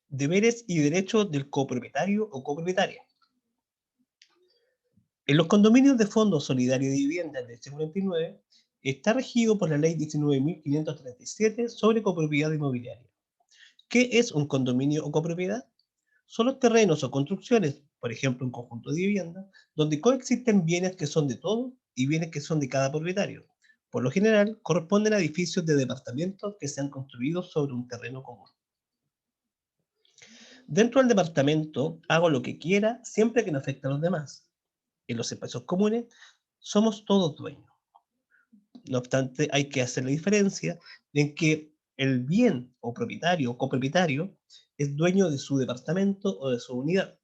Deberes y derechos del copropietario o copropietaria. En los condominios de Fondo Solidario de Vivienda del C49 está regido por la Ley 19.537 sobre copropiedad inmobiliaria. ¿Qué es un condominio o copropiedad? Son los terrenos o construcciones, por ejemplo un conjunto de vivienda, donde coexisten bienes que son de todos y bienes que son de cada propietario. Por lo general, corresponden a edificios de departamentos que se han construido sobre un terreno común. Dentro del departamento hago lo que quiera siempre que no afecte a los demás. En los espacios comunes somos todos dueños. No obstante, hay que hacer la diferencia en que el bien o propietario o copropietario es dueño de su departamento o de su unidad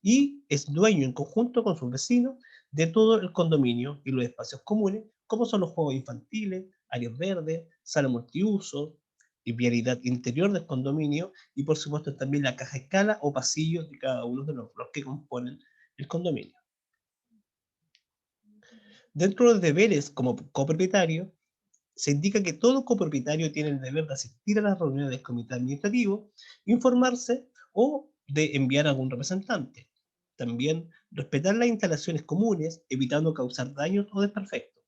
y es dueño en conjunto con sus vecinos de todo el condominio y los espacios comunes, como son los juegos infantiles, áreas verdes, sala multiuso y vialidad interior del condominio y por supuesto también la caja escala o pasillos de cada uno de los que componen el condominio. Dentro de los deberes como copropietario, se indica que todo copropietario tiene el deber de asistir a las reuniones del comité administrativo, informarse o de enviar a algún representante. También respetar las instalaciones comunes, evitando causar daños o desperfectos.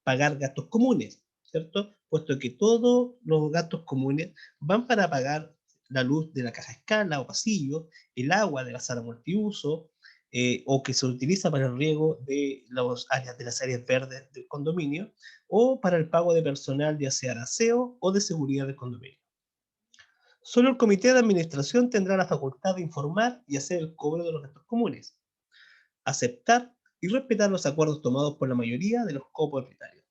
Pagar gastos comunes, ¿cierto? Puesto que todos los gastos comunes van para pagar la luz de la caja escala o pasillo, el agua de la sala multiuso, o que se utiliza para el riego de las áreas verdes del condominio, o para el pago de personal, ya sea de aseo o de seguridad del condominio. Solo el comité de administración tendrá la facultad de informar y hacer el cobro de los gastos comunes, aceptar y respetar los acuerdos tomados por la mayoría de los copropietarios.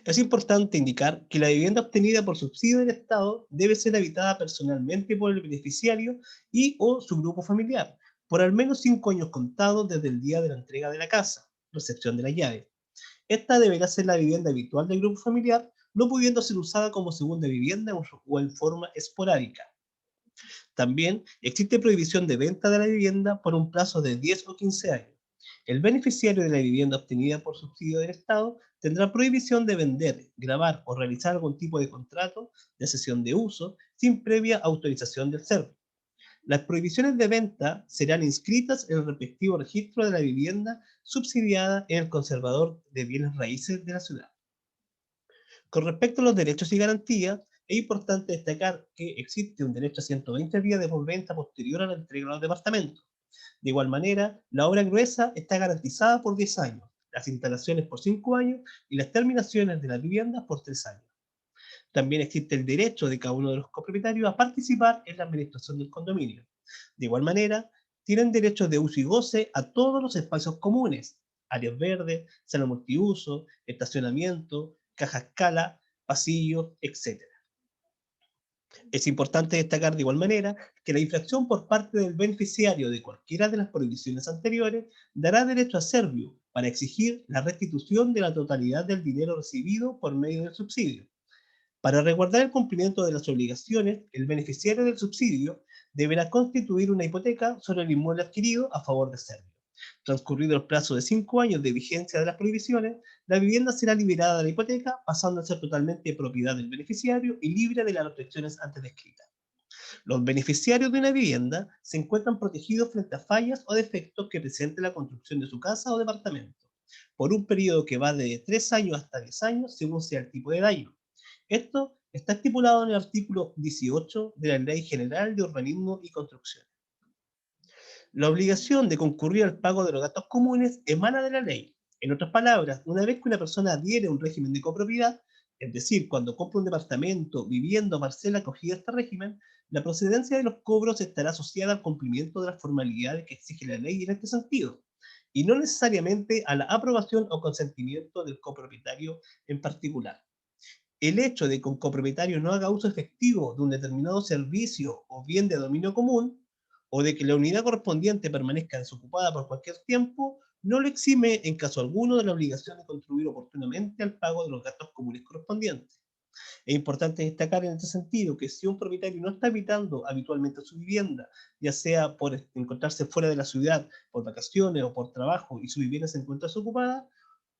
Es importante indicar que la vivienda obtenida por subsidio del Estado debe ser habitada personalmente por el beneficiario y o su grupo familiar, por al menos 5 años contados desde el día de la entrega de la casa, recepción de la llave. Esta deberá ser la vivienda habitual del grupo familiar, no pudiendo ser usada como segunda vivienda o en forma esporádica. También existe prohibición de venta de la vivienda por un plazo de 10 o 15 años. El beneficiario de la vivienda obtenida por subsidio del Estado tendrá prohibición de vender, grabar o realizar algún tipo de contrato de cesión de uso sin previa autorización del SERV. Las prohibiciones de venta serán inscritas en el respectivo registro de la vivienda subsidiada en el conservador de bienes raíces de la ciudad. Con respecto a los derechos y garantías, es importante destacar que existe un derecho a 120 días de postventa posterior a la entrega de los departamentos. De igual manera, la obra gruesa está garantizada por 10 años, las instalaciones por 5 años y las terminaciones de las viviendas por 3 años. También existe el derecho de cada uno de los copropietarios a participar en la administración del condominio. De igual manera, tienen derecho de uso y goce a todos los espacios comunes, áreas verdes, sala multiuso, estacionamiento, caja a escala, pasillos, etc. Es importante destacar de igual manera que la infracción por parte del beneficiario de cualquiera de las prohibiciones anteriores dará derecho a servio para exigir la restitución de la totalidad del dinero recibido por medio del subsidio. Para resguardar el cumplimiento de las obligaciones, el beneficiario del subsidio deberá constituir una hipoteca sobre el inmueble adquirido a favor de Servio. Transcurrido el plazo de 5 años de vigencia de las prohibiciones, la vivienda será liberada de la hipoteca, pasando a ser totalmente propiedad del beneficiario y libre de las restricciones antes descritas. Los beneficiarios de una vivienda se encuentran protegidos frente a fallas o defectos que presente la construcción de su casa o departamento, por un periodo que va de 3 años hasta 10 años, según sea el tipo de daño. Esto está estipulado en el artículo 18 de la Ley General de Urbanismo y Construcción. La obligación de concurrir al pago de los gastos comunes emana de la ley. En otras palabras, una vez que una persona adhiere a un régimen de copropiedad, es decir, cuando compra un departamento, vivienda o parcela acogida a este régimen, la procedencia de los cobros estará asociada al cumplimiento de las formalidades que exige la ley en este sentido, y no necesariamente a la aprobación o consentimiento del copropietario en particular. El hecho de que un copropietario no haga uso efectivo de un determinado servicio o bien de dominio común, o de que la unidad correspondiente permanezca desocupada por cualquier tiempo, no lo exime en caso alguno de la obligación de contribuir oportunamente al pago de los gastos comunes correspondientes. Es importante destacar en este sentido que si un propietario no está habitando habitualmente su vivienda, ya sea por encontrarse fuera de la ciudad, por vacaciones o por trabajo, y su vivienda se encuentra desocupada,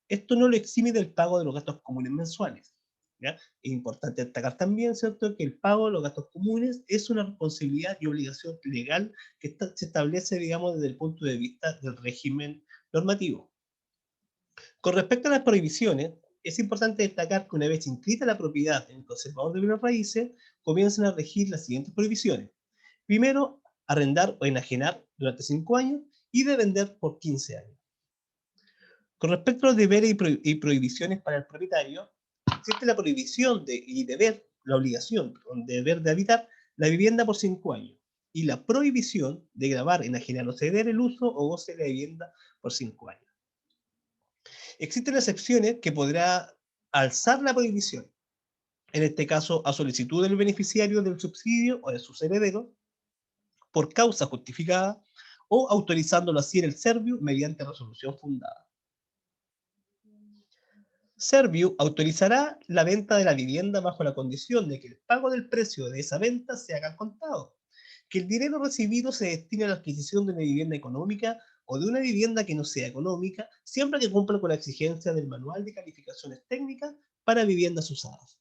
esto no lo exime del pago de los gastos comunes mensuales. ¿ya? Es importante destacar también, ¿cierto?, que el pago de los gastos comunes es una responsabilidad y obligación legal que se establece, digamos, desde el punto de vista del régimen normativo. Con respecto a las prohibiciones, es importante destacar que una vez inscrita la propiedad en el conservador de bienes raíces, comienzan a regir las siguientes prohibiciones. Primero, arrendar o enajenar durante 5 años y de vender por 15 años. Con respecto a los deberes y prohibiciones para el propietario, existe la prohibición y deber, la obligación, deber de habitar la vivienda por 5 años y la prohibición de gravar, enajenar o ceder el uso o goce de la vivienda por 5 años. Existen excepciones que podrá alzar la prohibición, en este caso a solicitud del beneficiario del subsidio o de sus herederos, por causa justificada o autorizándolo así en el Serviu mediante resolución fundada. Serviu autorizará la venta de la vivienda bajo la condición de que el pago del precio de esa venta se haga al contado, que el dinero recibido se destine a la adquisición de una vivienda económica o de una vivienda que no sea económica, siempre que cumpla con la exigencia del Manual de Calificaciones Técnicas para Viviendas Usadas.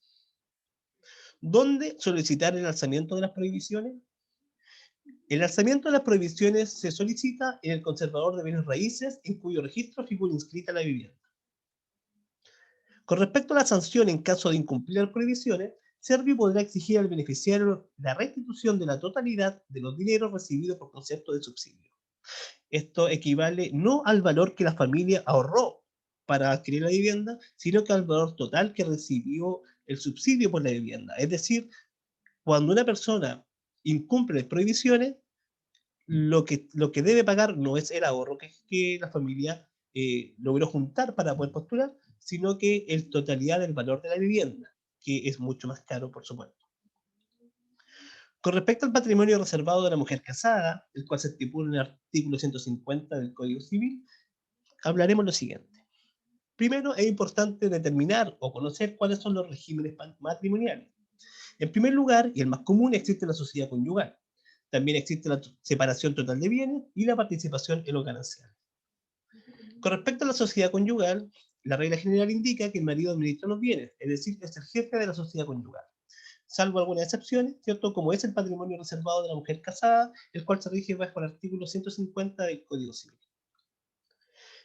¿Dónde solicitar el alzamiento de las prohibiciones? El alzamiento de las prohibiciones se solicita en el conservador de bienes raíces en cuyo registro figura inscrita la vivienda. Con respecto a la sanción en caso de incumplir las prohibiciones, Serviu podrá exigir al beneficiario la restitución de la totalidad de los dineros recibidos por concepto de subsidio. Esto equivale no al valor que la familia ahorró para adquirir la vivienda, sino que al valor total que recibió el subsidio por la vivienda. Es decir, cuando una persona incumple las prohibiciones, lo que debe pagar no es el ahorro que la familia logró juntar para poder postular, sino que el totalidad del valor de la vivienda, que es mucho más caro, por supuesto. Con respecto al patrimonio reservado de la mujer casada, el cual se estipula en el artículo 150 del Código Civil, hablaremos lo siguiente. Primero, es importante determinar o conocer cuáles son los regímenes matrimoniales. En primer lugar, y el más común, existe la sociedad conyugal. También existe la separación total de bienes y la participación en los gananciales. Con respecto a la sociedad conyugal, la regla general indica que el marido administra los bienes, es decir, es el jefe de la sociedad conyugal, salvo algunas excepciones, ¿cierto? Como es el patrimonio reservado de la mujer casada, el cual se rige bajo el artículo 150 del Código Civil.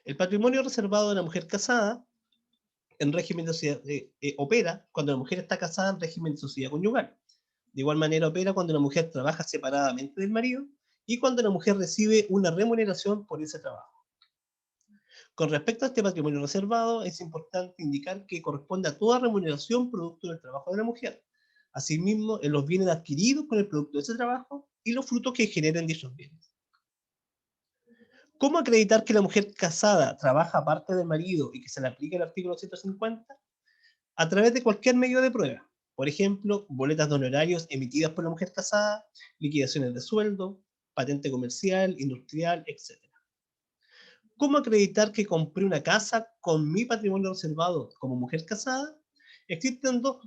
El patrimonio reservado de la mujer casada en régimen de sociedad, opera cuando la mujer está casada en régimen de sociedad conyugal. De igual manera opera cuando la mujer trabaja separadamente del marido y cuando la mujer recibe una remuneración por ese trabajo. Con respecto a este patrimonio reservado, es importante indicar que corresponde a toda remuneración producto del trabajo de la mujer. Asimismo, en los bienes adquiridos con el producto de ese trabajo y los frutos que generen dichos bienes. ¿Cómo acreditar que la mujer casada trabaja aparte del marido y que se le aplique el artículo 150? A través de cualquier medio de prueba. Por ejemplo, boletas de honorarios emitidas por la mujer casada, liquidaciones de sueldo, patente comercial, industrial, etc. ¿Cómo acreditar que compré una casa con mi patrimonio reservado como mujer casada? Existen dos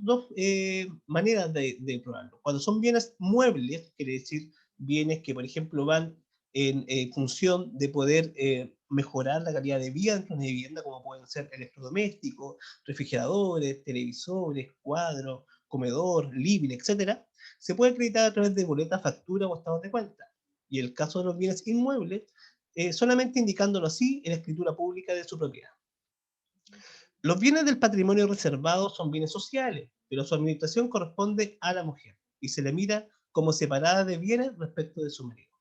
maneras de probarlo. Cuando son bienes muebles, quiere decir bienes que, por ejemplo, van en función de poder mejorar la calidad de vida dentro de una vivienda, como pueden ser electrodomésticos, refrigeradores, televisores, cuadros, comedor, living, etcétera, se puede acreditar a través de boletas, factura o estados de cuenta. Y el caso de los bienes inmuebles, solamente indicándolo así en la escritura pública de su propiedad. Los bienes del patrimonio reservado son bienes sociales, pero su administración corresponde a la mujer y se le mira como separada de bienes respecto de su marido.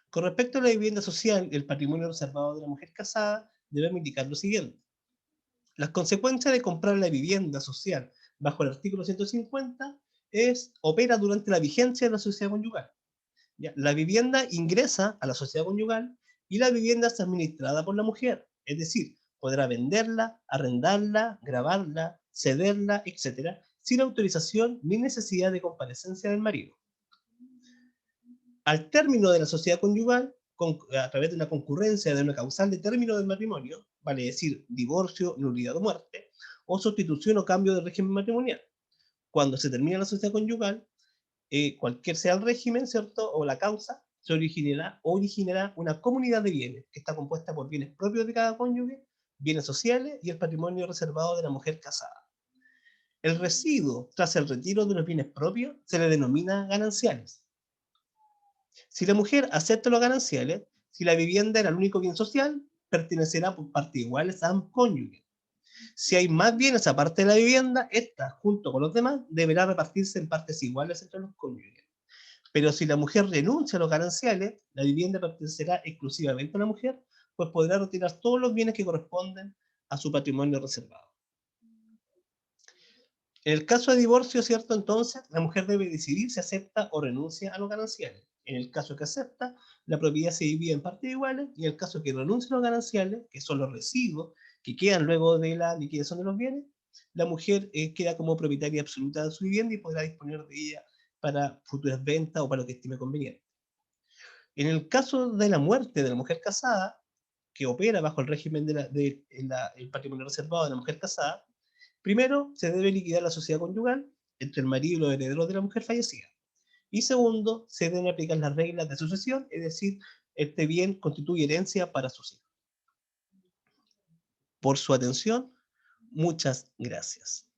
Con respecto a la vivienda social y el patrimonio reservado de la mujer casada, debemos indicar lo siguiente. Las consecuencias de comprar la vivienda social bajo el artículo 150 opera durante la vigencia de la sociedad conyugal. ¿Ya? La vivienda ingresa a la sociedad conyugal y la vivienda es administrada por la mujer, es decir, podrá venderla, arrendarla, gravarla, cederla, etc., sin autorización ni necesidad de comparecencia del marido. Al término de la sociedad conyugal, a través de una concurrencia de una causal de término del matrimonio, vale decir divorcio, nulidad o muerte, o sustitución o cambio de régimen matrimonial. Cuando se termina la sociedad conyugal, cualquier sea el régimen, ¿cierto? O la causa, se originará una comunidad de bienes que está compuesta por bienes propios de cada cónyuge, bienes sociales y el patrimonio reservado de la mujer casada. El residuo tras el retiro de los bienes propios se le denomina gananciales. Si la mujer acepta los gananciales, si la vivienda era el único bien social, pertenecerá por partes iguales a ambos cónyuges. Si hay más bienes aparte de la vivienda, esta, junto con los demás, deberá repartirse en partes iguales entre los cónyuges. Pero si la mujer renuncia a los gananciales, la vivienda pertenecerá exclusivamente a la mujer, pues podrá retirar todos los bienes que corresponden a su patrimonio reservado. En el caso de divorcio, ¿cierto? Entonces, la mujer debe decidir si acepta o renuncia a los gananciales. En el caso que acepta, la propiedad se divide en partes iguales, y en el caso que renuncia a los gananciales, que son los residuos que quedan luego de la liquidación de los bienes, la mujer queda como propietaria absoluta de su vivienda y podrá disponer de ella para futuras ventas o para lo que estime conveniente. En el caso de la muerte de la mujer casada, que opera bajo el régimen el patrimonio reservado de la mujer casada, primero se debe liquidar la sociedad conyugal entre el marido y los herederos de la mujer fallecida. Y segundo, se deben aplicar las reglas de sucesión, es decir, este bien constituye herencia para sus hijos. Por su atención, muchas gracias.